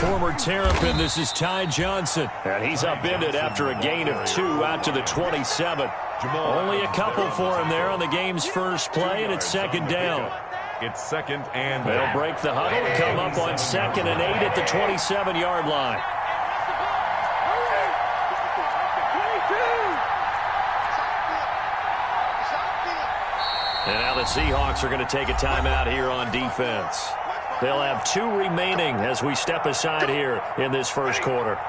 Former Terrapin, this is Ty Johnson. And he's upended after a gain of 2 out to the 27. Only a couple for him there on the game's first play, and it's second down. It's second and they'll break the huddle, come up on 2nd and 8 at the 27-yard line. And now the Seahawks are going to take a timeout here on defense. They'll have 2 remaining as we step aside here in this first quarter.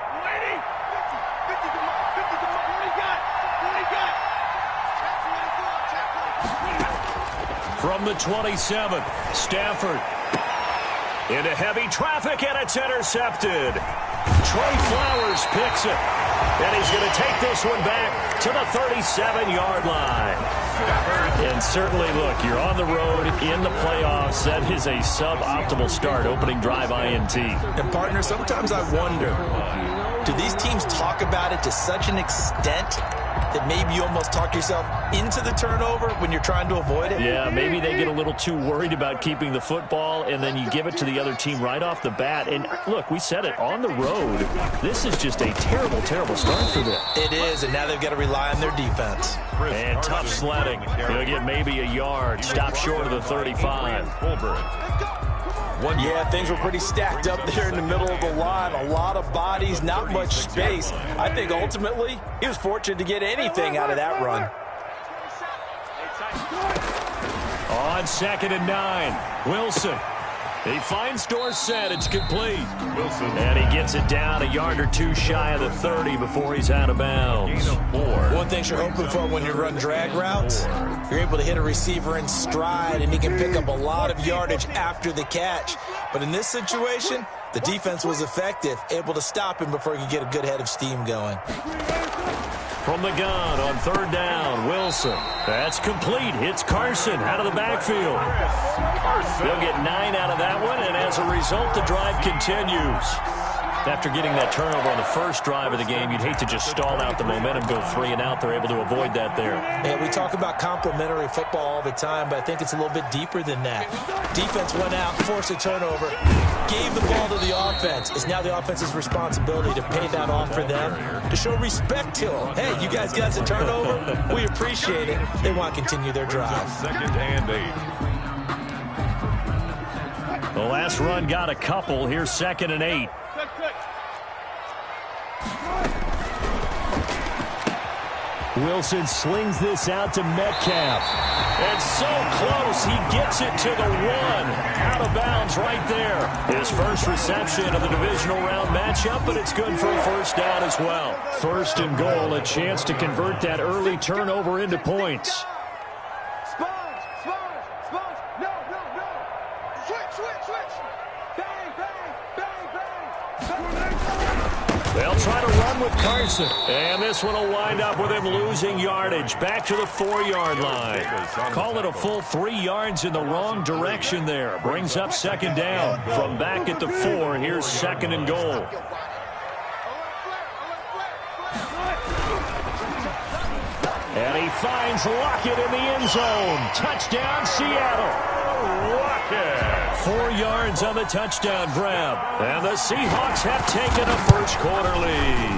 From the 27, Stafford into heavy traffic, and it's intercepted. Trey Flowers picks it, and he's going to take this one back to the 37-yard line. And certainly, look, you're on the road in the playoffs. That is a suboptimal start, opening drive INT. And, partner, sometimes I wonder, do these teams talk about it to such an extent that maybe you almost talk yourself into the turnover when you're trying to avoid it? Yeah, maybe they get a little too worried about keeping the football, and then you give it to the other team right off the bat. And, look, we said it, on the road, this is just a terrible, terrible start for them. It is, and now they've got to rely on their defense. And tough sledding. He'll get maybe a yard. Stop short of the 35. Yeah, things were pretty stacked up there in the middle of the line. A lot of bodies, not much space. I think ultimately he was fortunate to get anything out of that run. On 2nd and 9, Wilson. He finds Dorsett. It's complete. Wilson. And he gets it down a yard or 2 shy of the 30 before he's out of bounds. One thing you're hoping for when you run drag routes, you're able to hit a receiver in stride, and he can pick up a lot of yardage after the catch. But in this situation, the defense was effective, able to stop him before he could get a good head of steam going. From the gun on 3rd down, Wilson. That's complete. Hits Carson out of the backfield. They'll get 9 out of that one, and as a result, the drive continues. After getting that turnover on the first drive of the game, you'd hate to just stall out the momentum, go 3 and out. They're able to avoid that there. Yeah, we talk about complementary football all the time, but I think it's a little bit deeper than that. Defense went out, forced a turnover, gave the ball to the offense. It's now the offense's responsibility to pay that off for them, to show respect to them. Hey, you guys got a turnover? We appreciate it. They want to continue their drive. 2nd and 8. The last run got a couple. Here's 2nd and 8. Wilson slings this out to Metcalf. And so close, he gets it to the 1. Out of bounds right there. His first reception of the divisional round matchup, but it's good for a first down as well. 1st and goal, a chance to convert that early turnover into points. They'll try to run with Carson. And this one will wind up with him losing yardage. Back to the 4-yard line. Call it a full 3 yards in the wrong direction there. Brings up 2nd down. From back at the 4, here's 2nd and goal. And he finds Lockett in the end zone. Touchdown, Seattle. 4 yards on the touchdown grab. And the Seahawks have taken a first quarter lead.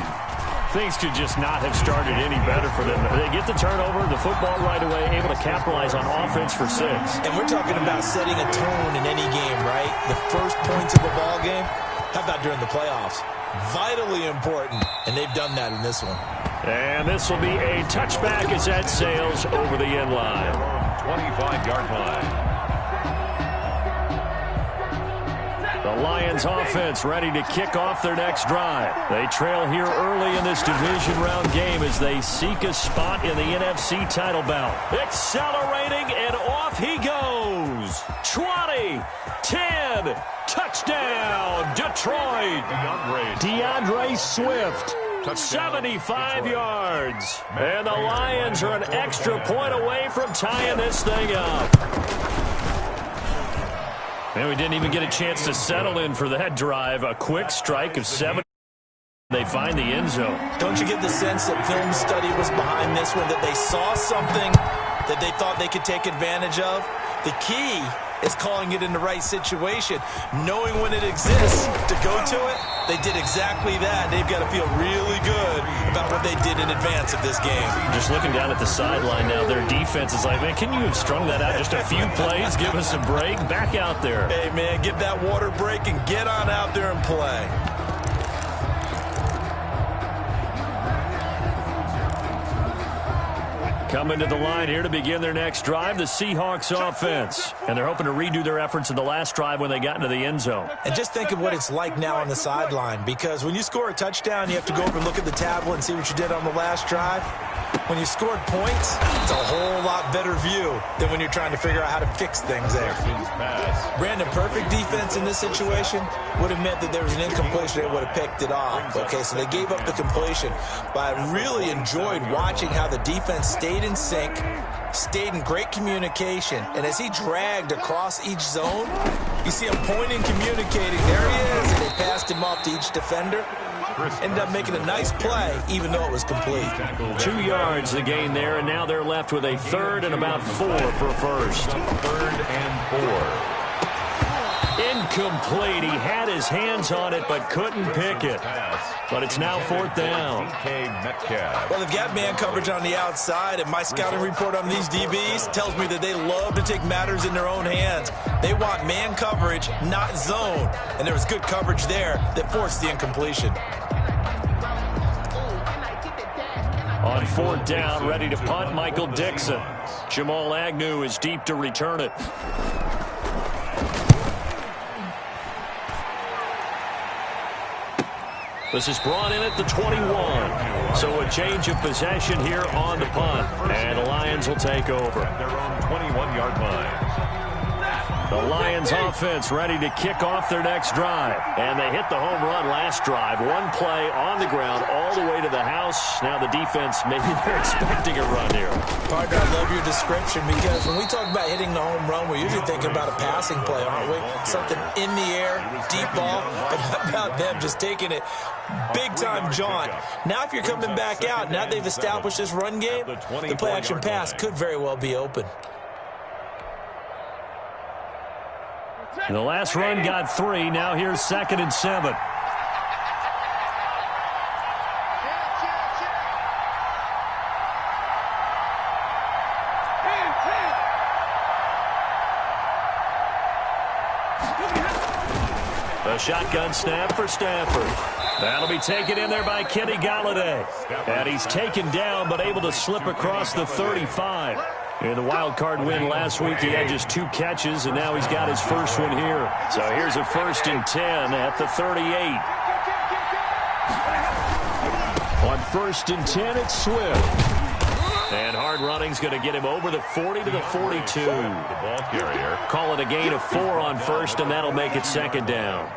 Things could just not have started any better for them. They get the turnover, the football right away, able to capitalize on offense for 6. And we're talking about setting a tone in any game, right? The first points of a ball game, how about during the playoffs? Vitally important, and they've done that in this one. And this will be a touchback as that sails over the end line. 25-yard line. The Lions offense ready to kick off their next drive. They trail here early in this division round game as they seek a spot in the NFC title bout. Accelerating, and off he goes. 20, 10, touchdown, Detroit. DeAndre Swift. 75 yards. And the Lions are an extra point away from tying this thing up. And we didn't even get a chance to settle in for that drive. A quick strike of 7. They find the end zone. Don't you get the sense that film study was behind this one, that they saw something that they thought they could take advantage of? The key is calling it in the right situation. Knowing when it exists to go to it, they did exactly that. They've got to feel really good about what they did in advance of this game. Just looking down at the sideline now, their defense is like, man, can you have strung that out just a few plays? Give us a break. Back out there. Hey, man, give that water break and get on out there and play. Coming to the line here to begin their next drive, the Seahawks offense. And they're hoping to redo their efforts in the last drive when they got into the end zone. And just think of what it's like now on the sideline, because when you score a touchdown, you have to go over and look at the tablet and see what you did on the last drive. When you scored points, it's a whole lot better view than when you're trying to figure out how to fix things there. Brandon, perfect defense in this situation would have meant that there was an incompletion. They would have picked it off. Okay, so they gave up the completion. But I really enjoyed watching how the defense stayed in sync, stayed in great communication. And as he dragged across each zone, you see him pointing, communicating. There he is, and they passed him off to each defender. Ended up making a nice play, even though it was complete. 2 yards the gain there, and now they're left with a third and about 4 for first. 3rd and 4. Incomplete. He had his hands on it, but couldn't pick it. But it's now 4th down. Well, they've got man coverage on the outside, and my scouting report on these DBs tells me that they love to take matters in their own hands. They want man coverage, not zone. And there was good coverage there that forced the incompletion. On 4th down, ready to punt, Michael Dixon. Jamal Agnew is deep to return it. This is brought in at the 21. So a change of possession here on the punt. And the Lions will take over. Their own 21-yard line. The Lions offense ready to kick off their next drive. And they hit the home run last drive. One play on the ground all the way to the house. Now the defense, maybe they're expecting a run here. Partner, I love your description, because when we talk about hitting the home run, we're usually thinking about a passing play, aren't we? Something in the air, deep ball. But how about them just taking it big-time jaunt? Now if you're coming back out, now they've established this run game, the play-action pass could very well be open. The last run got 3. Now here's 2nd and 7. A shotgun snap for Stafford. That'll be taken in there by Kenny Galladay. And he's taken down but able to slip across the 35. In the wild card win last week, he had just 2 catches, and now he's got his first one here. So here's a 1st and 10 at the 38. On 1st and 10, it's Swift. And hard running's going to get him over the 40 to the 42. The ball carrier. Call it a gain of 4 on 1st, and that'll make it 2nd down.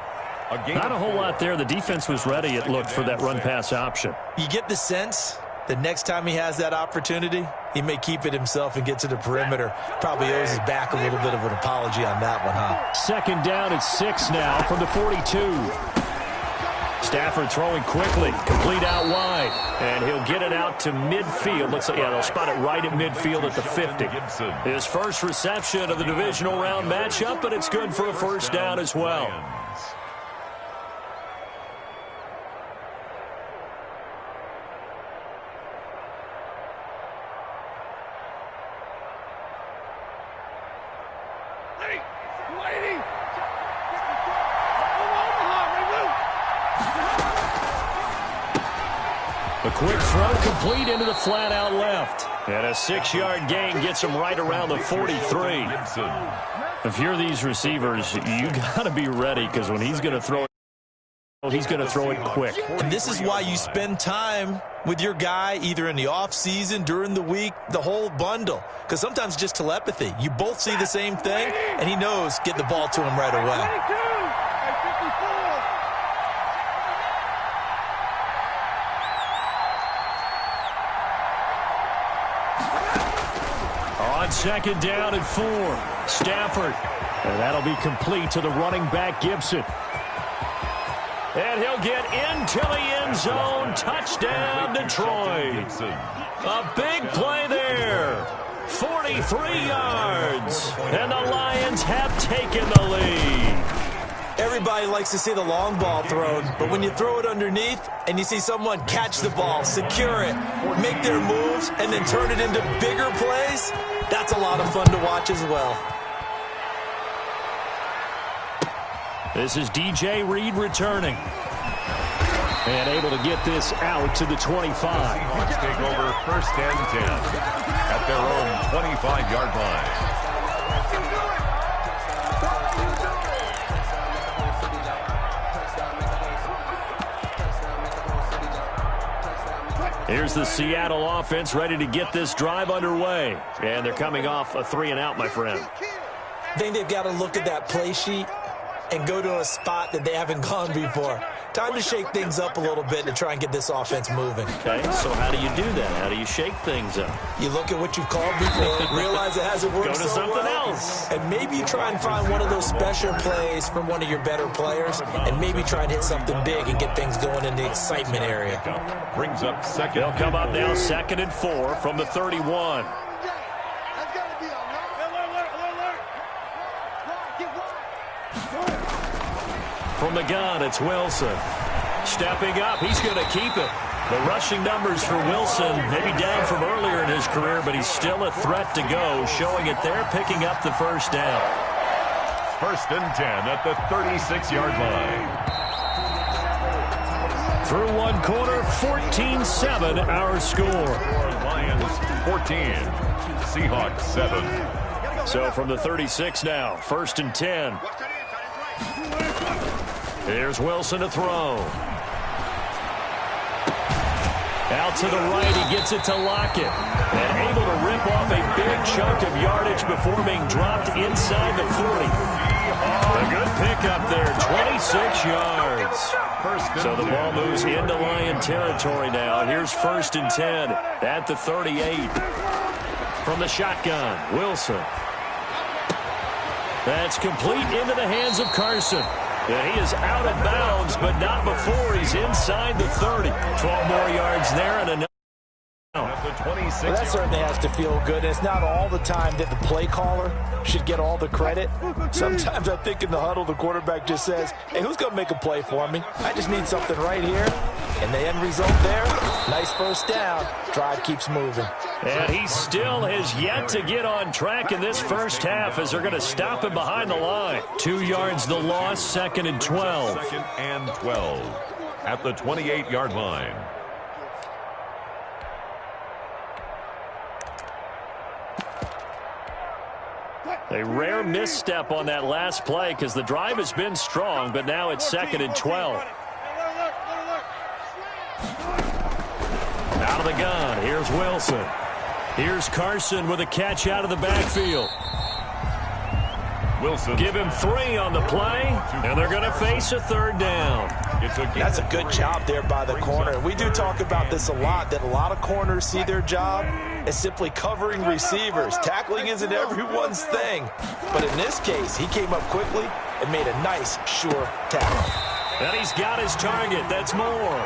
Not a whole lot there. The defense was ready, it looked, for that run-pass option. You get the sense that next time he has that opportunity, he may keep it himself and get to the perimeter. Probably owes his back a little bit of an apology on that one, huh? 2nd down at 6 now from the 42. Stafford throwing quickly, complete out wide, and he'll get it out to midfield. Looks like, yeah, they'll spot it right at midfield at the 50. His first reception of the divisional round matchup, but it's good for a 1st down as well. A quick throw complete into the flat out left. And a 6-yard gain gets him right around the 43. If you're these receivers, you got to be ready, because when he's going to throw it, he's going to throw it quick. And this is why you spend time with your guy either in the offseason, during the week, the whole bundle. Because sometimes just telepathy. You both see the same thing, and he knows get the ball to him right away. On 2nd down and 4, Stafford. And that'll be complete to the running back, Gibson. And he'll get into the end zone. Touchdown, Detroit. A big play there. 43 yards. And the Lions have taken the lead. Everybody likes to see the long ball thrown, but when you throw it underneath and you see someone catch the ball, secure it, make their moves, and then turn it into bigger plays, that's a lot of fun to watch as well. This is DJ Reed returning. And able to get this out to the 25. Seahawks take over 1st and 10 at their own 25-yard line. Here's the Seattle offense ready to get this drive underway. And they're coming off a 3-and-out, my friend. I think they've got to look at that play sheet and go to a spot that they haven't gone before. Time to shake things up a little bit to try and get this offense moving. Okay, so how do you do that? How do you shake things up? You look at what you've called before, realize it hasn't worked Go to so something well, else. and maybe you try and find one of those special plays from one of your better players, and maybe try and hit something big and get things going in the excitement area. Brings up 2nd. They'll come up now 2nd and 4 from the 31. From the gun, it's Wilson. Stepping up, he's going to keep it. The rushing numbers for Wilson, maybe down from earlier in his career, but he's still a threat to go, showing it there, picking up the 1st down. 1st and 10 at the 36-yard line. Through one quarter, 14-7 our score. Lions 14, Seahawks 7. So from the 36 now, 1st and 10. Here's Wilson to throw. Out to the right, he gets it to Lockett. And able to rip off a big chunk of yardage before being dropped inside the 40. A good pickup there, 26 yards. So the ball moves into Lion territory now. Here's 1st and 10 at the 38. From the shotgun, Wilson. That's complete into the hands of Carson. And he is out of bounds, but not before he's inside the 30. 12 more yards there and another. Well, that certainly has to feel good. It's not all the time that the play caller should get all the credit. Sometimes I think in the huddle, the quarterback just says, hey, who's going to make a play for me? I just need something right here. And the end result there, nice 1st down. Drive keeps moving. And he still has yet to get on track in this 1st half as they're going to stop him behind the line. 2 yards the loss, 2nd and 12. 2nd and 12 at the 28-yard line. A rare misstep on that last play because the drive has been strong, but now it's 2nd and 12. Out of the gun, here's Wilson. Here's Carson with a catch out of the backfield. Wilson. Give him 3 on the play, and they're going to face a 3rd down. That's a good job there by the corner. We do talk about this a lot, that a lot of corners see their job as simply covering receivers. Tackling isn't everyone's thing. But in this case, he came up quickly and made a nice, sure tackle. And he's got his target. That's more.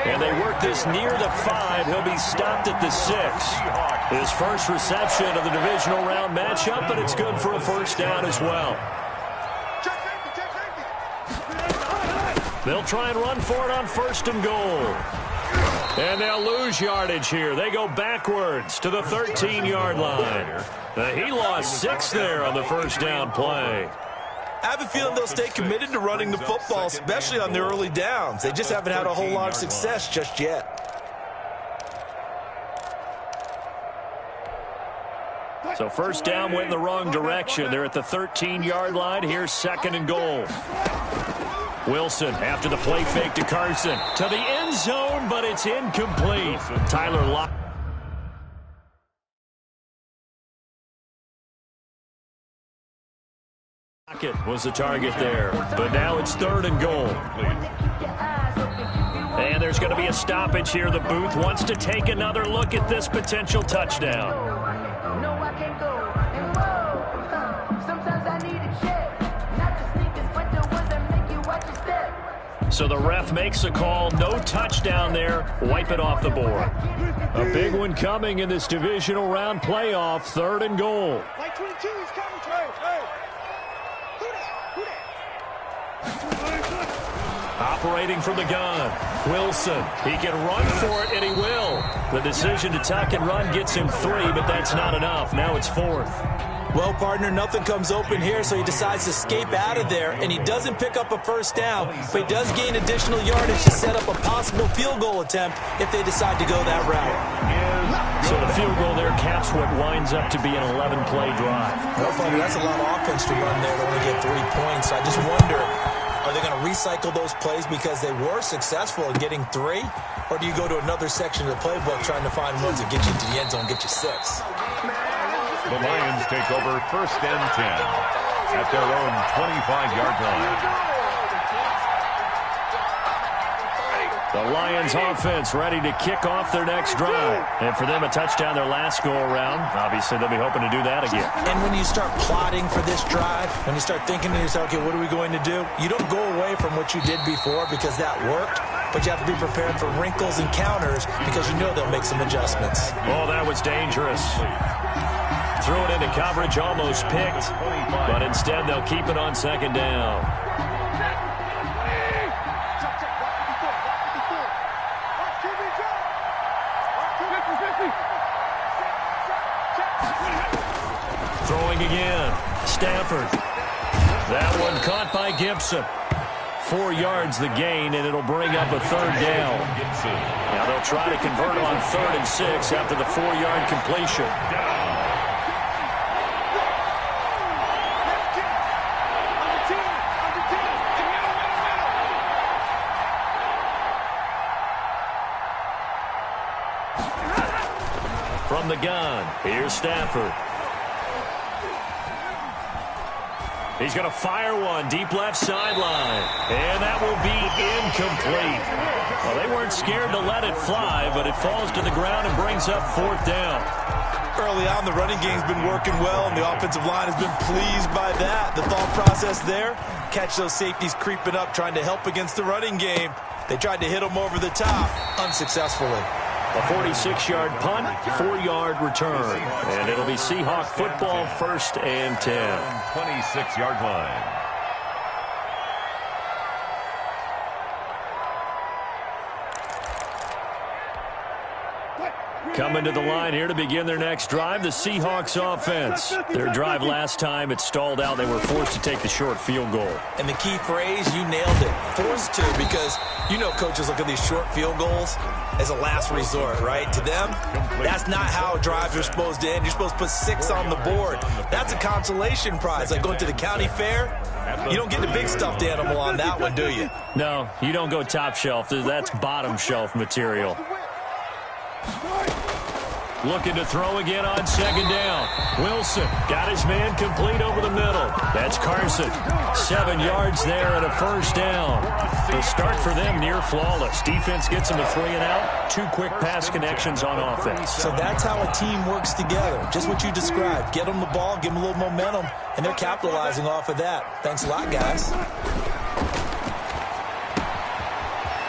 And they work this near the 5. He'll be stopped at the 6. His first reception of the divisional round matchup, but it's good for a 1st down as well. They'll try and run for it on 1st and goal. And they'll lose yardage here. They go backwards to the 13-yard line. He lost 6 there on the 1st down play. I have a feeling they'll stay committed to running the football, especially on their early downs. They just haven't had a whole lot of success just yet. So 1st down went in the wrong direction. They're at the 13-yard line. Here's 2nd and goal. Wilson after the play fake to Carson. To the end zone, but it's incomplete. Tyler Lockett was the target there. But now it's 3rd and goal. And there's going to be a stoppage here. The booth wants to take another look at this potential touchdown. So the ref makes a call. No touchdown there. Wipe it off the board. A big one coming in this divisional round playoff. 3rd and goal. Like 22, he's coming. Hey. Operating from the gun. Wilson. He can run for it, and he will. The decision to tuck and run gets him 3, but that's not enough. Now it's 4th. Well, partner, nothing comes open here, so he decides to escape out of there, and he doesn't pick up a first down, but he does gain additional yardage to set up a possible field goal attempt if they decide to go that route. So the field goal there caps what winds up to be an 11-play drive. Well, partner, that's a lot of offense to run there to only get 3 points. I just wonder, are they going to recycle those plays because they were successful in getting 3? Or do you go to another section of the playbook trying to find ones that get you to the end zone, get you 6? The Lions take over 1st and 10 at their own 25-yard line. The Lions offense ready to kick off their next drive. And for them, a touchdown their last go-around. Obviously, they'll be hoping to do that again. And when you start plotting for this drive, when you start thinking to yourself, okay, what are we going to do? You don't go away from what you did before because that worked, but you have to be prepared for wrinkles and counters because you know they'll make some adjustments. Oh, that was dangerous. Threw it into coverage, almost picked, but instead they'll keep it on 2nd down. Throwing again. Stafford. That one caught by Gibson. 4 yards the gain, and it'll bring up a 3rd down. Now they'll try to convert on 3rd and 6 after the 4-yard completion. From the gun, here's Stafford. He's going to fire one deep left sideline, and that will be incomplete. Well, they weren't scared to let it fly, but it falls to the ground and brings up 4th down. Early on, the running game's been working well, and the offensive line has been pleased by that. The thought process there, catch those safeties creeping up, trying to help against the running game. They tried to hit them over the top, unsuccessfully. A 46-yard punt, 4-yard return. And it'll be Seahawk football, 1st and 10. 26-yard line. Coming to the line here to begin their next drive, the Seahawks offense. Their drive last time, it stalled out. They were forced to take the short field goal. And the key phrase, you nailed it, forced to, because you know coaches look at these short field goals as a last resort, right? To them, that's not how drives are supposed to end. You're supposed to put 6 on the board. That's a consolation prize, like going to the county fair. You don't get the big stuffed animal on that one, do you? No, you don't go top shelf. That's bottom shelf material. Looking to throw again on 2nd down. Wilson got his man complete over the middle. That's Carson. 7 yards there and a 1st down. The start for them near flawless. Defense gets them a 3 and out. 2 quick pass connections on offense. So that's how a team works together. Just what you described. Get them the ball, give them a little momentum, and they're capitalizing off of that. Thanks a lot, guys.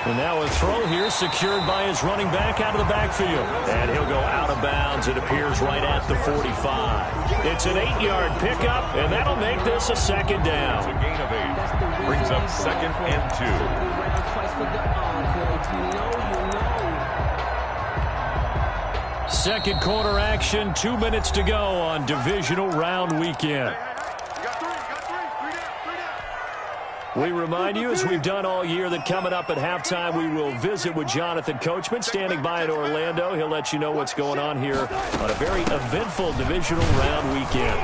And now a throw here secured by his running back out of the backfield. And he'll go out of bounds. It appears right at the 45. It's an 8-yard pickup, and that'll make this a 2nd down. It's a gain of 8. Brings up 2nd and 2. Second quarter action, 2 minutes to go on divisional round weekend. We remind you, as we've done all year, that coming up at halftime, we will visit with Jonathan Coachman, standing by in Orlando. He'll let you know what's going on here on a very eventful divisional round weekend.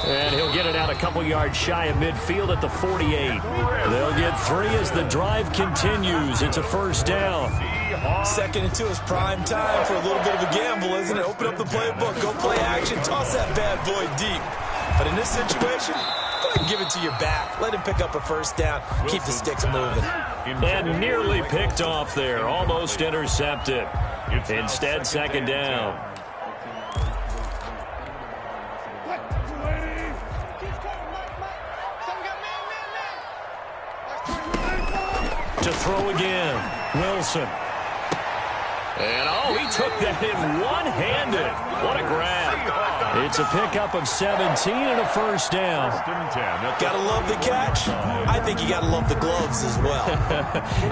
And he'll get it out a couple yards shy of midfield at the 48. They'll get 3 as the drive continues. It's a 1st down. 2nd and 2 is prime time for a little bit of a gamble, isn't it? Open up the playbook, go play action, toss that bad boy deep. But in this situation, go ahead and give it to your back. Let him pick up a 1st down. Keep the sticks moving. And nearly picked off there. Almost intercepted. Instead, 2nd down. To throw again. Wilson. And, he took that in one-handed. What a grab. It's a pickup of 17 and a first down. Gotta love the catch. I think you gotta love the gloves as well.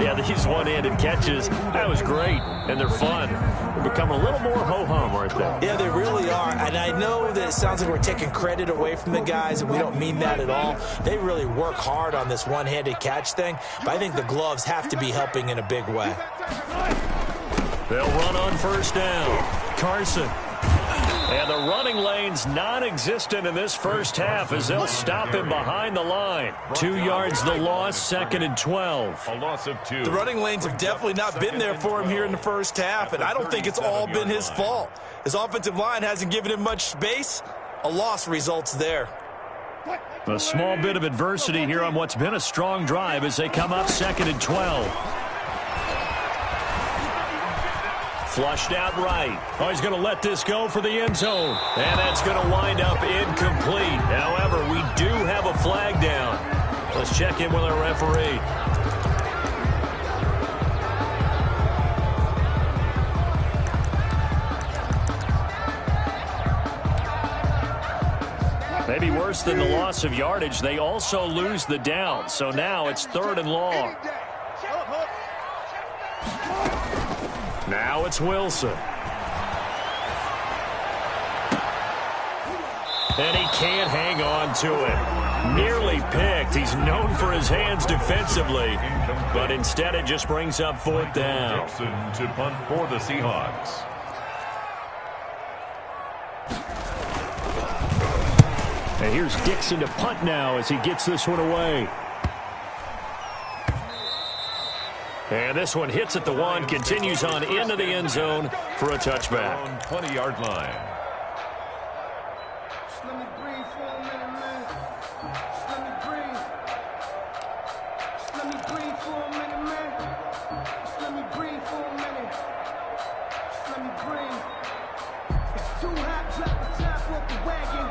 Yeah, these one-handed catches, that was great, and they're fun. They're becoming a little more ho-hum, aren't they? Yeah, they really are, and I know that it sounds like we're taking credit away from the guys, and we don't mean that at all. They really work hard on this one-handed catch thing, but I think the gloves have to be helping in a big way. They'll run on first down. Carson. And the running lane's non-existent in this first half as they'll stop him behind the line. 2 yards the loss, 2nd and 12. A loss of 2. The running lanes have definitely not been there for him here in the first half, and I don't think it's all been his fault. His offensive line hasn't given him much space. A loss results there. A small bit of adversity here on what's been a strong drive as they come up 2nd and 12. Flushed out right. He's going to let this go for the end zone. And that's going to wind up incomplete. However, we do have a flag down. Let's check in with our referee. Maybe worse than the loss of yardage, they also lose the down. So now it's 3rd and long. Now it's Wilson. And he can't hang on to it. Nearly picked. He's known for his hands defensively, but instead it just brings up 4th down. To punt for the Seahawks. And here's Dixon to punt now as he gets this one away. And this one hits at the 1, continues on into the end zone for a touchback. 20-yard line. Just let me breathe for a minute, man. Just let me breathe. Just let me breathe for a minute, man. Just let me breathe for a minute. Just let me breathe. It's too hot, drop the top off the wagon.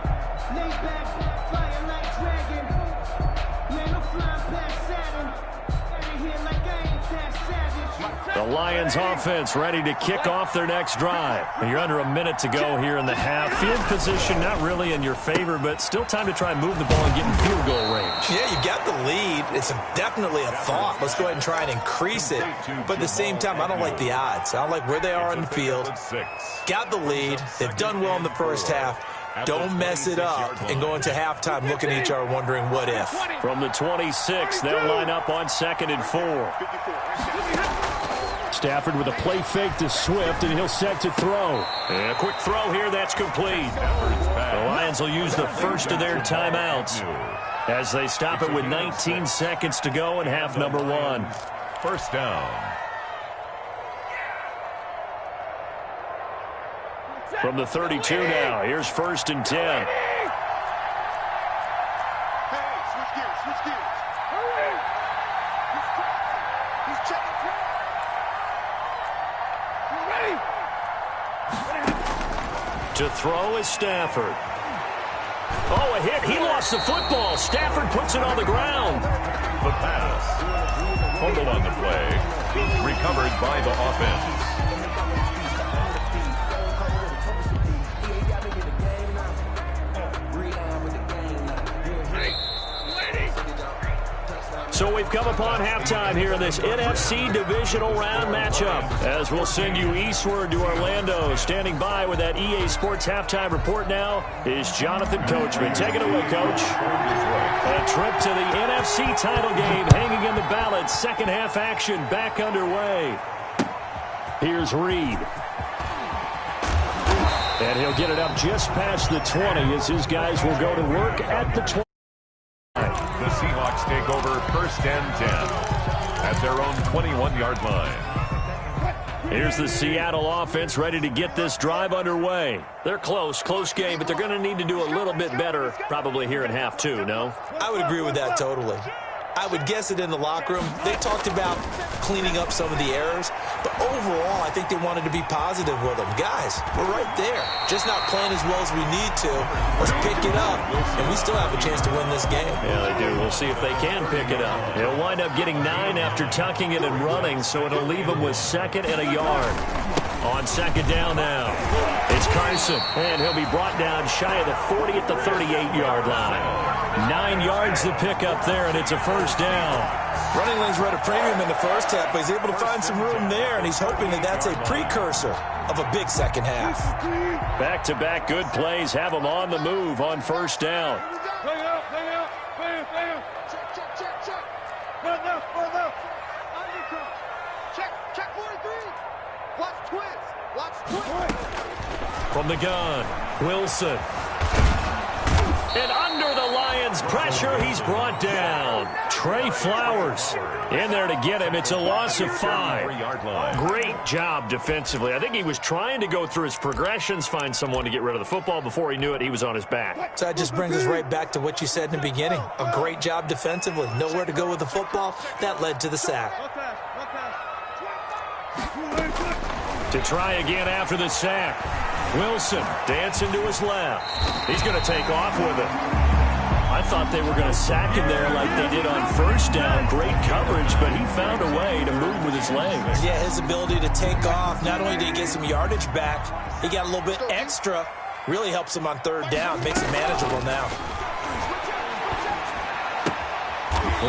Lay back, flying like dragon. Man, I'm flying past Saturn. Out of here like I ain't that savage. The Lions offense ready to kick off their next drive. And you're under a minute to go here in the half. Field position not really in your favor, but still time to try and move the ball and get in field goal range. Yeah, you got the lead. It's definitely a thought. Let's go ahead and try and increase it. But at the same time, I don't like the odds. I don't like where they are on the field. Got the lead. They've done well in the first half. Don't mess it up and go into halftime looking at each other wondering what if. From the 26, they'll line up on 2nd and 4. Stafford with a play fake to Swift, and he'll set to throw. And a quick throw here, that's complete. The Lions will use the first of their timeouts as they stop it with 19 seconds to go in half number 1. First down. From the 32 now, here's 1st and 10. Hey, switch gears, switch gears. Hurry! He's checking track. You ready? To throw is Stafford. Oh, a hit. He lost the football. Stafford puts it on the ground. The pass. Fumble on the play. Recovered by the offense. So we've come upon halftime here in this NFC divisional round matchup. As we'll send you eastward to Orlando. Standing by with that EA Sports halftime report now is Jonathan Coachman. Take it away, Coach. A trip to the NFC title game hanging in the balance. Second half action back underway. Here's Reed. And he'll get it up just past the 20 as his guys will go to work at the 20. The Seahawks take over 1st and 10 at their own 21-yard line. Here's the Seattle offense ready to get this drive underway. They're close game, but they're going to need to do a little bit better probably here in half 2, no? I would agree with that totally. I would guess it in the locker room. They talked about cleaning up some of the errors, But overall, I think they wanted to be positive with him. Guys, we're right there. Just not playing as well as we need to. Let's pick it up, and we still have a chance to win this game. Yeah, they do. We'll see if they can pick it up. He'll wind up getting 9 after tucking it and running, so it'll leave him with 2nd and a yard. On 2nd down now, it's Carson, and he'll be brought down shy of the 40 at the 38-yard line. 9 yards to pick up there, and it's a 1st down. Running lanes were at a premium in the first half, but he's able to find some room there, and he's hoping that that's a precursor of a big second half. Back-to-back good plays have him on the move on 1st down. From the gun, Wilson. And under the Lions' pressure, he's brought down. Trey Flowers in there to get him. It's a loss of 5. Great job defensively. I think he was trying to go through his progressions, find someone to get rid of the football. Before he knew it, he was on his back. So that just brings us right back to what you said in the beginning. A great job defensively. Nowhere to go with the football. That led to the sack. To try again after the sack. Wilson dancing to his left. He's going to take off with it. I thought they were going to sack him there like they did on 1st down. Great coverage, but he found a way to move with his legs. Yeah, his ability to take off. Not only did he get some yardage back, he got a little bit extra. Really helps him on 3rd down. Makes it manageable now.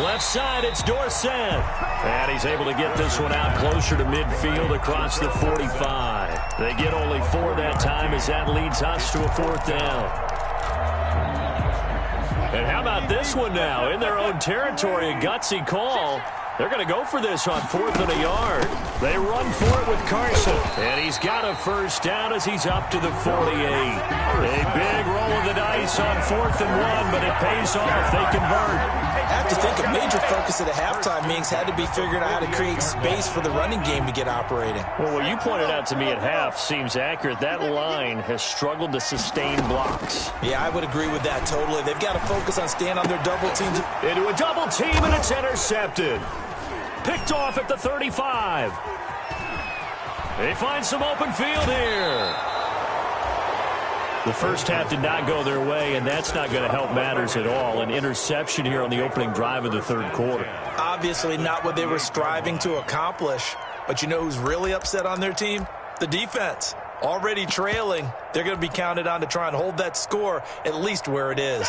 Left side, it's Dorsett. And he's able to get this one out closer to midfield across the 45. They get only 4 that time as that leads us to a 4th down. And how about this one now? In their own territory, a gutsy call. They're going to go for this on 4th and a yard. They run for it with Carson. And he's got a 1st down as he's up to the 48. A big roll of the dice on 4th and 1, but it pays off. They convert. I have to think a major focus at the halftime meetings had to be figuring out how to create space for the running game to get operating. Well, what you pointed out to me at half seems accurate. That line has struggled to sustain blocks. Yeah, I would agree with that totally. They've got to focus on staying on their double teams. Into a double team, and it's intercepted. Picked off at the 35. They find some open field here. The first half did not go their way, and that's not going to help matters at all. An interception here on the opening drive of the 3rd quarter. Obviously not what they were striving to accomplish. But you know who's really upset on their team? The defense. Already trailing. They're going to be counted on to try and hold that score at least where it is.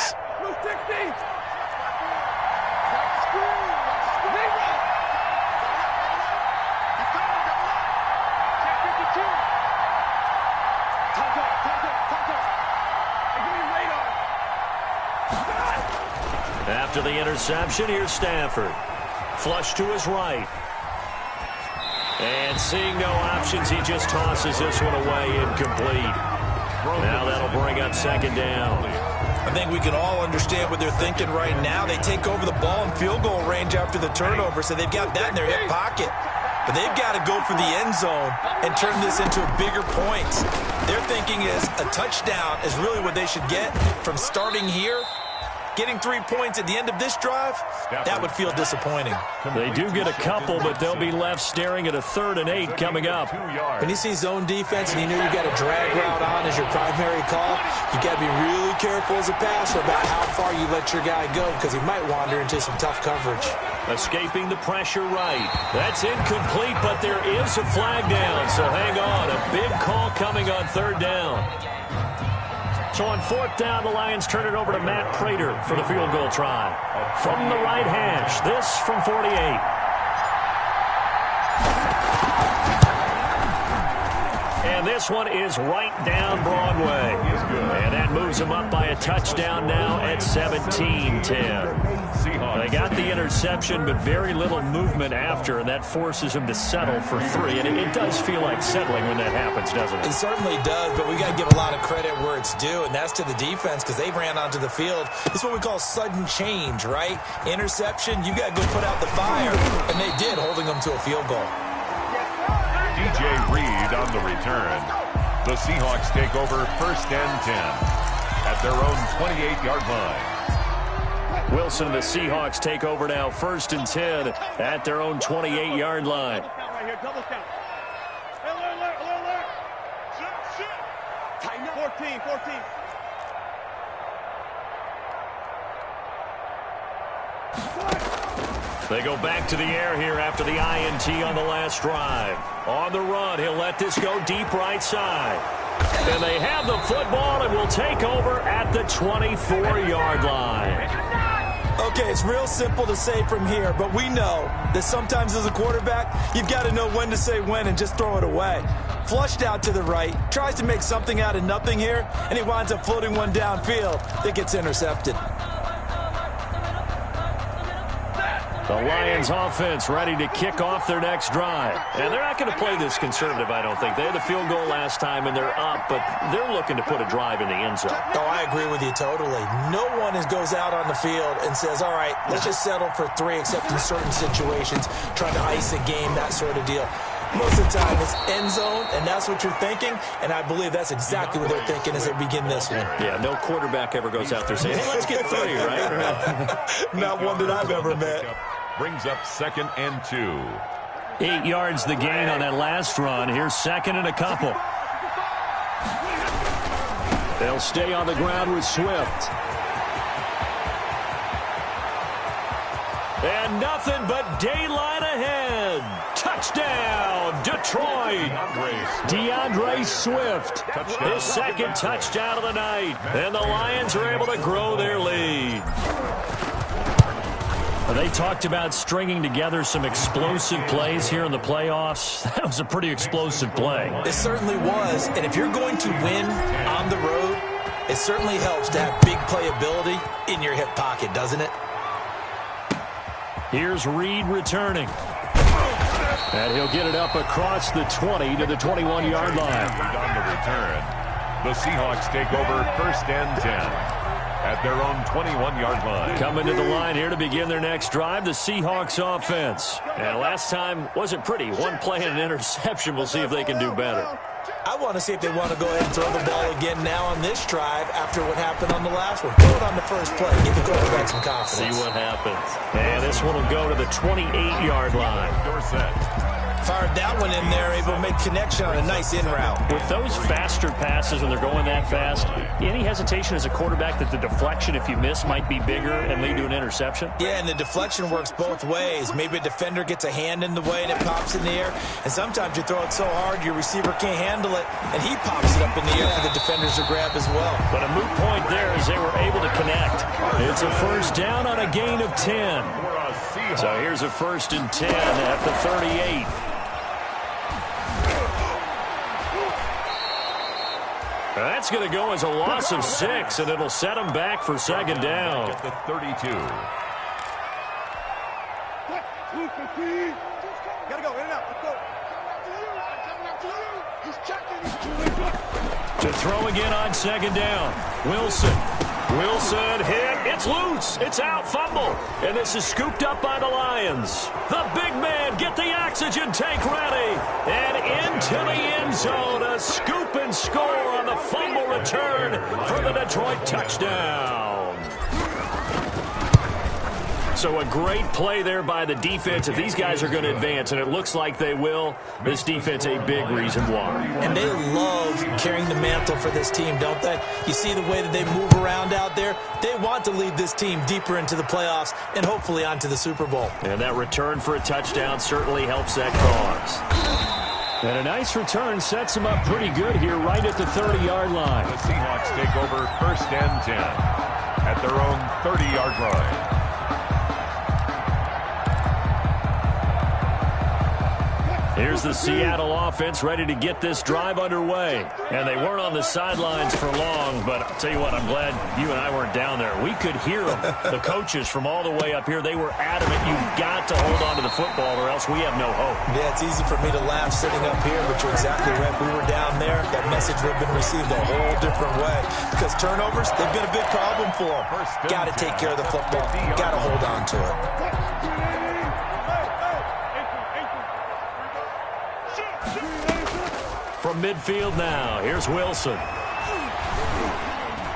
After the interception, here's Stafford. Flush to his right. And seeing no options, he just tosses this one away, incomplete. Now that'll bring up 2nd down. I think we can all understand what they're thinking right now. They take over the ball in field goal range after the turnover, so they've got that in their hip pocket. But they've got to go for the end zone and turn this into a bigger point. Their thinking is a touchdown is really what they should get from starting here. Getting 3 points at the end of this drive, that would feel disappointing. They do get a couple, but they'll be left staring at a 3rd and 8 coming up. When you see zone defense and you know you got a drag route on as your primary call, you got to be really careful as a passer about how far you let your guy go because he might wander into some tough coverage. Escaping the pressure right. That's incomplete, but there is a flag down, so hang on. A big call coming on 3rd down. So on 4th down, the Lions turn it over to Matt Prater for the field goal try. From the right hash, this from 48. And this one is right down Broadway. And that moves them up by a touchdown now at 17-10. They got the interception, but very little movement after, and that forces them to settle for 3. And it does feel like settling when that happens, doesn't it? It certainly does, but we got to give a lot of credit where it's due, and that's to the defense because they ran onto the field. This is what we call sudden change, right? Interception, you got to go put out the fire, and they did, holding them to a field goal. DJ Reed on the return. The Seahawks take over 1st and 10 at their own 28-yard line. Wilson and the Seahawks take over now 1st and 10 at their own 28-yard line. 14. They go back to the air here after the INT on the last drive. On the run, he'll let this go deep right side. And they have the football and will take over at the 24-yard line. Okay, it's real simple to say from here, but we know that sometimes as a quarterback, you've got to know when to say when and just throw it away. Flushed out to the right, tries to make something out of nothing here, and he winds up floating one downfield that gets intercepted. The Lions offense ready to kick off their next drive. And they're not going to play this conservative, I don't think. They had the field goal last time, and they're up, but they're looking to put a drive in the end zone. Oh, I agree with you totally. No one goes out on the field and says, all right, let's just settle for 3, except in certain situations, trying to ice a game, that sort of deal. Most of the time, it's end zone, and that's what you're thinking, and I believe that's exactly what they're thinking as they begin this one. Yeah, no quarterback ever goes out there saying, hey, let's get 3, right? Not one that I've ever met. Brings up 2nd and 2. 8 yards the gain on that last run. Here's 2nd and a couple. They'll stay on the ground with Swift. And nothing but daylight ahead. Touchdown, Detroit. DeAndre Swift. His 2nd touchdown of the night. And the Lions are able to grow their lead. They talked about stringing together some explosive plays here in the playoffs. That was a pretty explosive play. It certainly was. And if you're going to win on the road, it certainly helps to have big playability in your hip pocket, doesn't it? Here's Reed returning. And he'll get it up across the 20 to the 21-yard line. On the return, the Seahawks take over 1st and 10. At their own 21-yard line. Coming to the line here to begin their next drive, the Seahawks offense. And last time wasn't pretty. One play and an interception. We'll see if they can do better. I want to see if they want to go ahead and throw the ball again now on this drive after what happened on the last one. Throw it on the first play. Give the quarterback some confidence. See what happens. And this one will go to the 28-yard line. Dorsett. Fired that one in there, able to make connection on a nice in route. With those faster passes when they're going that fast, any hesitation as a quarterback that the deflection, if you miss, might be bigger and lead to an interception? Yeah, and the deflection works both ways. Maybe a defender gets a hand in the way and it pops in the air. And sometimes you throw it so hard your receiver can't handle it, and he pops it up in the air for the defenders to grab as well. But a moot point there as they were able to connect. It's a 1st down on a gain of 10. So here's a 1st and 10 at the 38. That's going to go as a loss of 6, and it'll set them back for 2nd down. At the 32. Gotta go, in and out, let's go. To throw again on 2nd down. Wilson hit. It's loose. It's out. Fumble. And this is scooped up by the Lions. The big man, get the oxygen tank ready. And into the end zone. A scoop and score on the fumble return for the Detroit touchdown. So a great play there by the defense. If these guys are going to advance, and it looks like they will, this defense a big reason why. And they love carrying the mantle for this team, don't they? You see the way that they move around out there? They want to lead this team deeper into the playoffs and hopefully onto the Super Bowl. And that return for a touchdown certainly helps that cause. And a nice return sets them up pretty good here right at the 30-yard line. The Seahawks take over 1st and 10 at their own 30-yard line. Here's the Seattle offense ready to get this drive underway. And they weren't on the sidelines for long, but I'll tell you what, I'm glad you and I weren't down there. We could hear them. The coaches from all the way up here, they were adamant. You've got to hold on to the football or else we have no hope. Yeah, it's easy for me to laugh sitting up here, but you're exactly right. We were down there. That message would have been received a whole different way. Because turnovers, they've been a big problem for them. Got to take care of the football. Got to hold on to it. From midfield now, here's Wilson.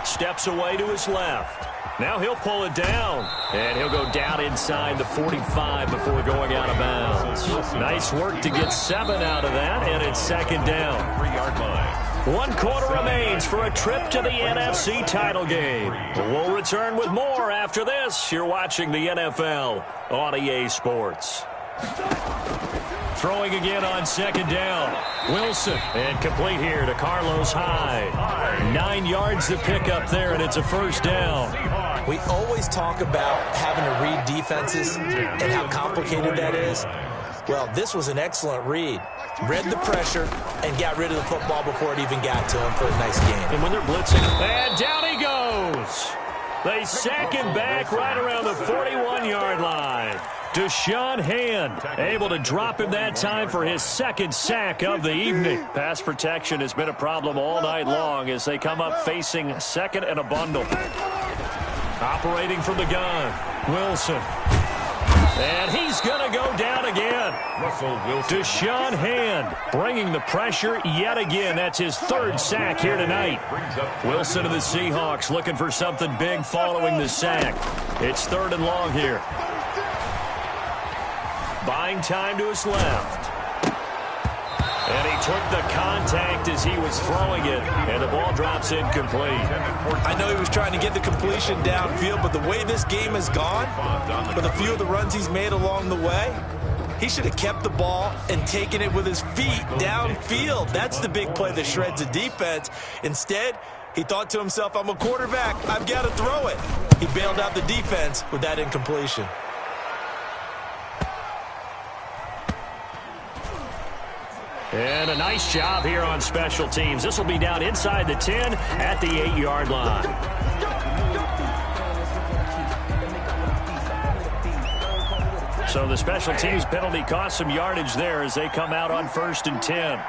Steps away to his left. Now he'll pull it down. And he'll go down inside the 45 before going out of bounds. Nice work to get 7 out of that, and it's 2nd down. 3-yard line. 1 quarter remains for a trip to the NFC title game. We'll return with more after this. You're watching the NFL on EA Sports. Throwing again on 2nd down. Wilson, and complete here to Carlos Hyde. 9 yards to pick up there, and it's a 1st down. We always talk about having to read defenses and how complicated that is. Well, this was an excellent read. Read the pressure and got rid of the football before it even got to him for a nice game. And when they're blitzing, and down he goes. They sack him back right around the 41-yard line. Deshaun Hand able to drop him that time for his 2nd sack of the evening. Pass protection has been a problem all night long as they come up facing 2nd and a bundle. Operating from the gun, Wilson. And he's going to go down again. Russell Wilson. Deshaun Hand bringing the pressure yet again. That's his 3rd sack here tonight. Wilson of the Seahawks looking for something big following the sack. It's 3rd and long here. Buying time to his left. And he took the contact as he was throwing it, and the ball drops incomplete. I know he was trying to get the completion downfield, but the way this game has gone, with a few of the runs he's made along the way, he should have kept the ball and taken it with his feet downfield. That's the big play that shreds a defense. Instead, he thought to himself, I'm a quarterback, I've got to throw it. He bailed out the defense with that incompletion. And a nice job here on special teams. This will be down inside the 10 at the 8-yard line. So the special teams penalty cost some yardage there as they come out on 1st and 10.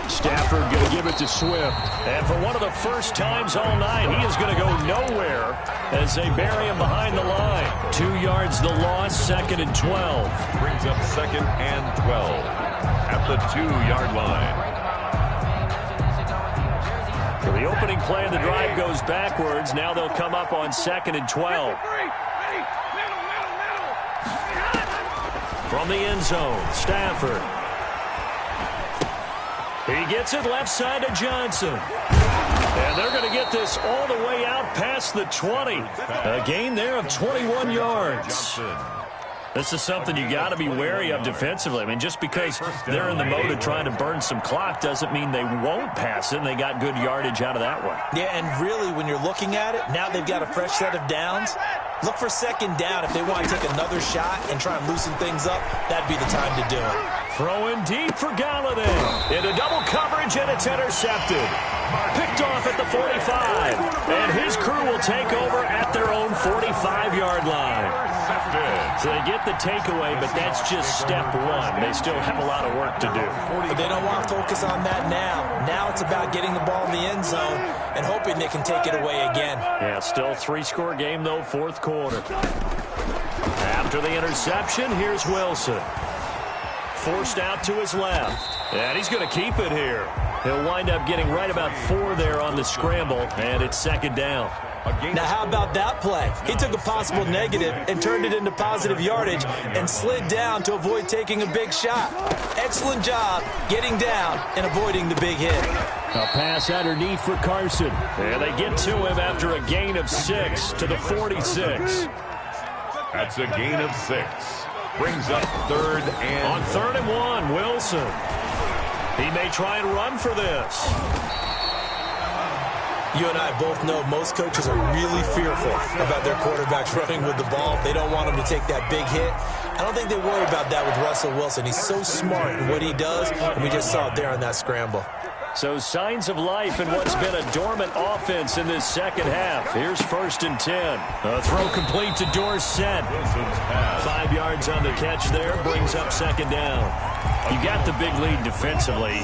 Stafford going to give it to Swift. And for one of the first times all night, he is going to go nowhere as they bury him behind the line. 2 yards the loss, 2nd and 12. Brings up 2nd and 12 at the 2-yard line. So the opening play of the drive goes backwards. Now they'll come up on 2nd and 12. From the end zone, Stafford. He gets it left side to Johnson. And they're going to get this all the way out past the 20. A gain there of 21 yards. This is something you got to be wary of defensively. I mean, just because they're in the mode of trying to burn some clock doesn't mean they won't pass it, and they got good yardage out of that one. Yeah, and really, when you're looking at it, now they've got a fresh set of downs. Look for 2nd down. If they want to take another shot and try and loosen things up, that'd be the time to do it. Throwing deep for Galladay. Into double coverage, and it's intercepted. Picked off at the 45. And his crew will take over at their own 45-yard line. So they get the takeaway, but that's just step 1. They still have a lot of work to do. But they don't want to focus on that now. Now it's about getting the ball in the end zone and hoping they can take it away again. Yeah, still 3-score game, though, 4th quarter. After the interception, here's Wilson. Forced out to his left. And he's going to keep it here. He'll wind up getting right about 4 there on the scramble, and it's 2nd down. Now, how about that play? He took a possible negative and turned it into positive yardage and slid down to avoid taking a big shot. Excellent job getting down and avoiding the big hit. A pass underneath for Carson. And they get to him after a gain of 6 to the 46. That's a gain of 6. Brings up 3rd and... On 3rd and 1, Wilson. He may try and run for this. You and I both know most coaches are really fearful about their quarterbacks running with the ball. They don't want him to take that big hit. I don't think they worry about that with Russell Wilson. He's so smart in what he does, and we just saw it there on that scramble. So signs of life in what's been a dormant offense in this 2nd half. Here's 1st and 10. A throw complete to Dorsett. 5 yards on the catch there. Brings up 2nd down. You got the big lead defensively.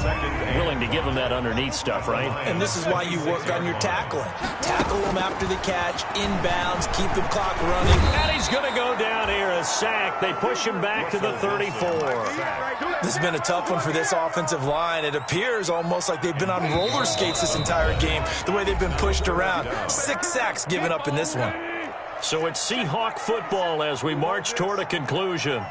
Willing to give them that underneath stuff, right? And this is why you work on your tackling. Tackle them after the catch, inbounds, keep the clock running. And he's going to go down here, a sack. They push him back to the 34. This has been a tough one for this offensive line. It appears almost like they've been on roller skates this entire game, the way they've been pushed around. 6 sacks given up in this one. So it's Seahawk football as we march toward a conclusion.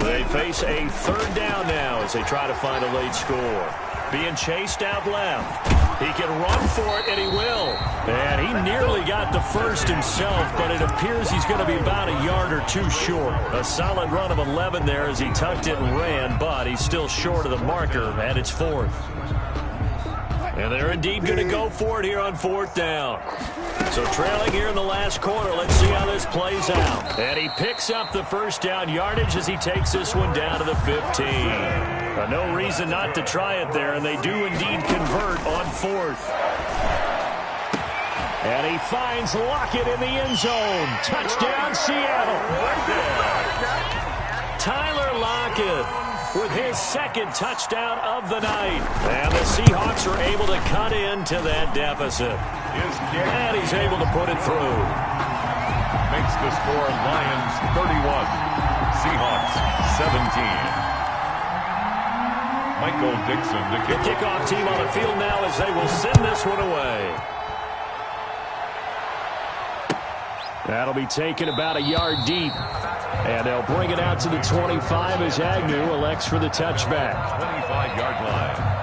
They face a third down now as they try to find a late score. Being chased out left. He can run for it, and he will. And he nearly got the first himself, but it appears he's going to be about a yard or two short. A solid run of 11 there as he tucked it and ran, but he's still short of the marker, and it's fourth. And they're indeed going to go for it here on fourth down. So trailing here in the last quarter, let's see how this plays out. And he picks up the first down yardage as he takes this one down to the 15. No reason not to try it there, and they do indeed convert on fourth. And he finds Lockett in the end zone. Touchdown, Seattle. Tyler Lockett with his second touchdown of the night. And the Seahawks are able to cut into that deficit. And he's able to put it through. Makes the score Lions 31, Seahawks 17. Michael Dixon to kick. The kickoff team on the field now as they will send this one away. That'll be taken about a yard deep. And they'll bring it out to the 25 as Agnew elects for the touchback. 25-yard line.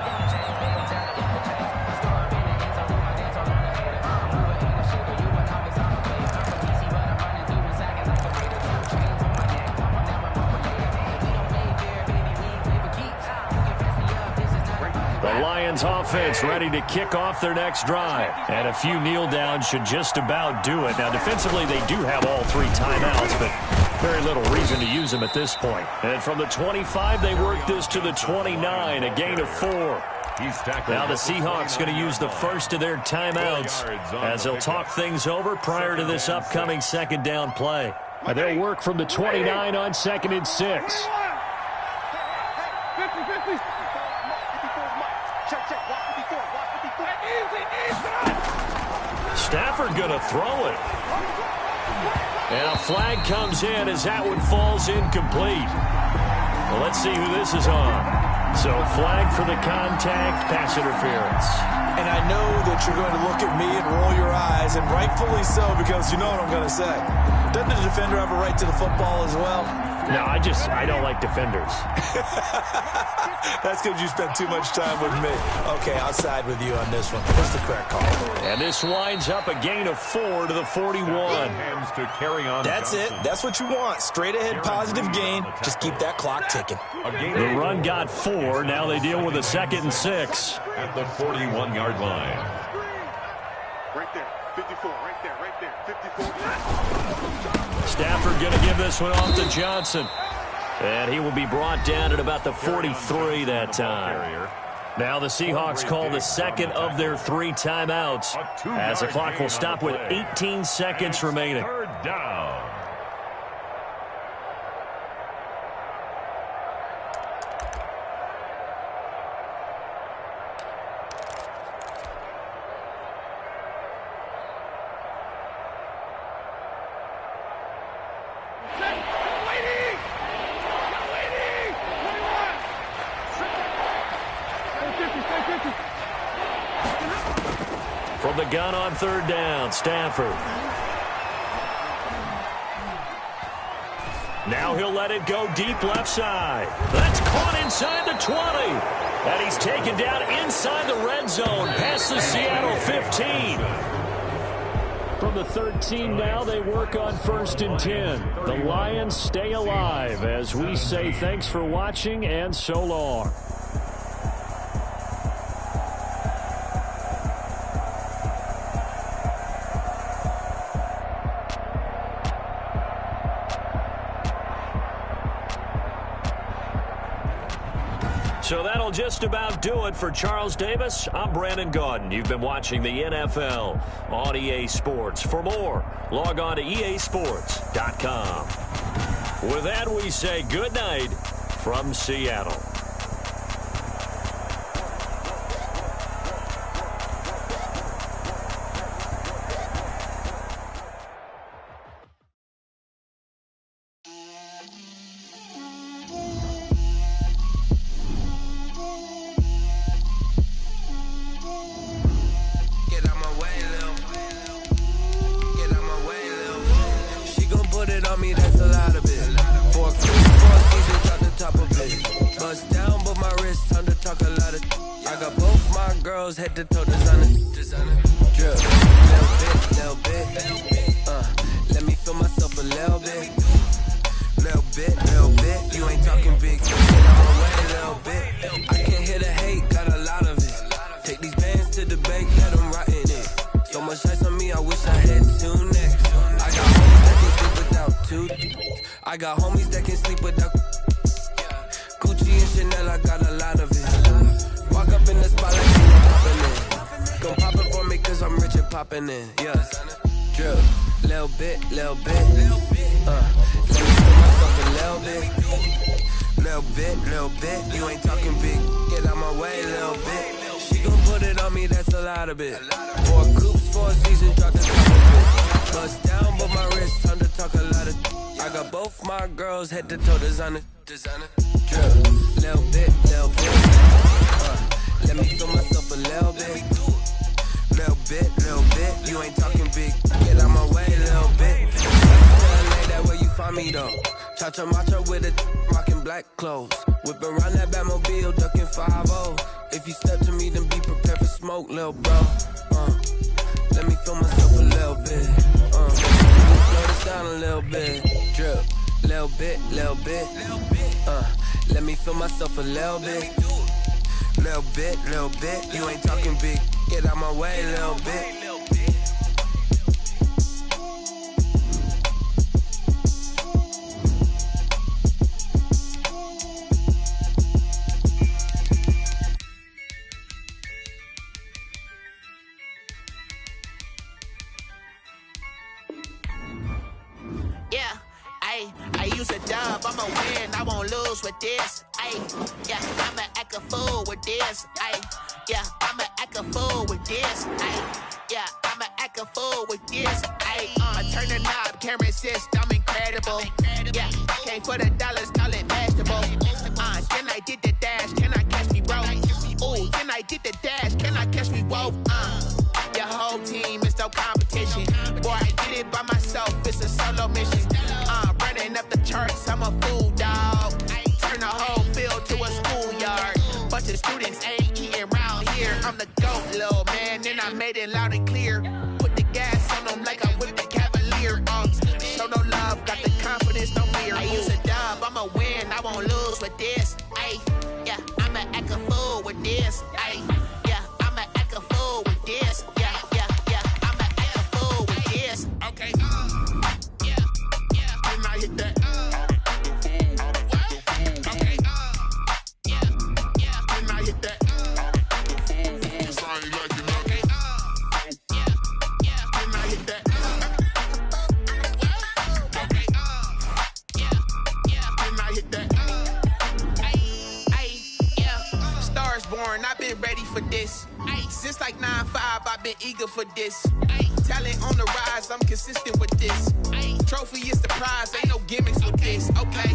The Lions offense ready to kick off their next drive. And a few kneel downs should just about do it. Now, defensively, they do have all three timeouts, but very little reason to use them at this point. And from the 25, they work this to the 29, a gain of 4. Now the Seahawks going to use the first of their timeouts as they'll talk things over prior to this upcoming second down play. And they'll work from the 29 on 2nd and 6. Stafford going to throw it. And a flag comes in as that one falls incomplete. Well, let's see who this is on. So flag for the contact, pass interference. And I know that you're going to look at me and roll your eyes, and rightfully so, because you know what I'm going to say. Doesn't the defender have a right to the football as well? No, I don't like defenders. That's because you spent too much time with me. Okay, I'll side with you on this one. What's the correct call? And this winds up a gain of 4 to the 41. Hands to carry on. That's it. That's what you want. Straight ahead positive gain. Just keep that clock ticking. The run got 4. Now they deal with a 2nd and 6. At the 41-yard line. Right there. 54. Right there. 54. Stafford going to give this one off to Johnson. And he will be brought down at about the 43 that time. Now the Seahawks call the second of their 3 timeouts as the clock will stop with 18 seconds remaining. Third down. From the gun on third down, Stafford. Now he'll let it go deep left side. That's caught inside the 20. And he's taken down inside the red zone past the Seattle 15. From the 13 now, they work on 1st and 10. The Lions stay alive as we say thanks for watching and so long. So that'll just about do it for Charles Davis. I'm Brandon Gaudin. You've been watching the NFL on EA Sports. For more, log on to easports.com. With that, we say good night from Seattle. talk a lot of. I got both my girls head to toe designer. Drip, little bit. Let me feel myself a little bit. Little bit. You ain't talking big. Get on my way a little bit. I can't hear the hate, got a lot of it. Take these bands to the bank, let them rot in it. So much ice on me, I wish I had 2 necks. I got homies that can sleep without 2. I got homies that can sleep without. Gucci and Chanel, I got a lot of it. Walk up in the spot like you were poppin' in. Gon' pop it for me cause I'm rich and poppin' in. Yeah. Drill, little bit. Let me feel myself a little bit. Little bit. You ain't talking big. Get out my way a little bit. She gon' put it on me, that's a lot of it. 4 coops, 4 seasons, drop the top of it. Bust down, but my wrist, time to talk a lot of. I got both my girls head to toe designer. Drill, little bit. Let me feel myself a little bit. Little bit. You ain't talking big. Get out my way a little bit. That where you find me though. Cha-cha matcha with a rockin' black clothes. Whip around that Batmobile, ducking 5-0. If you step to me, then be prepared for smoke, lil' bro. Let me feel myself a little bit. Slow this down a little bit. Drip, little bit. Let me feel myself a little bit. Little bit. You ain't talking big. Get out my way a little bit. I use a dub, I'ma win, I won't lose with this. Yeah, I'ma act a fool with this. Yeah, I'ma act a fool with this. Yeah, I'ma act a fool with this. I turn the knob, can't resist, I'm incredible. Yeah, came for the dollars, call it vegetable. Then I did the dash, can I catch me, bro? Ooh, then I did the dash, can I catch me, whoa? Your whole team is no competition. Boy, I did it by myself, it's a solo mission. Running up the charts, I'm a fool, dog. Turn the whole field to a schoolyard. Bunch of students ain't eating round here. I'm the GOAT, little man, and I made it loud and clear. Put the gas on them like I whipped the Cavalier. Show no love, got the confidence, no fear. I use a dub, I'ma win, I won't lose with this. Yeah, I'ma act a fool with this. Yeah, I'ma act a fool with this. Yeah, I'ma act a fool with this. Okay, and I hit that. Okay, and I hit that. It's I ain't like it. Okay, and I hit that. Okay, and I hit that. Stars born, I've been ready for this. Since like 9-5, I've been eager for this. Talent on the rise, I'm consistent with this. Trophy is the prize, ain't no gimmicks with this. Okay,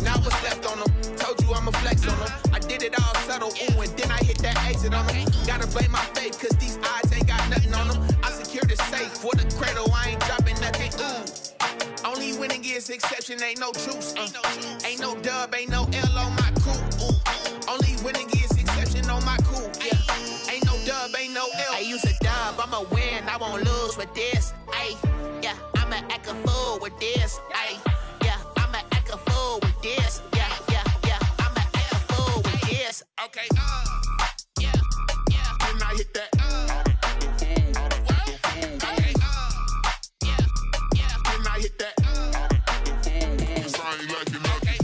now what's left on them? Told you I'ma flex on them. I did it all subtle, ooh, and then I hit that exit on them. Gotta blame my faith, cause these odds ain't got nothing on them. I secure the safe for the cradle, I ain't dropping nothing, ooh. Only winning is exception, ain't no truce. Ain't no dub, ain't no L on my crew. Only winning is exception on my crew. Yeah, ain't no dub, ain't no L. I use a dub, I'ma win, I won't lose with this. Yeah, I'ma act a fool with this. Yeah, I'ma act a fool with this. Yeah, I'ma act a fool with this. Okay, and I hit that. Okay, and I hit that. It's I ain't like it. Okay,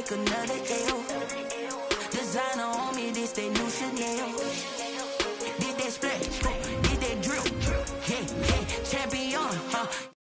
take another L. Designer on me, this they new Chanel. Did that split, did that drip, yeah, yeah, champion, huh?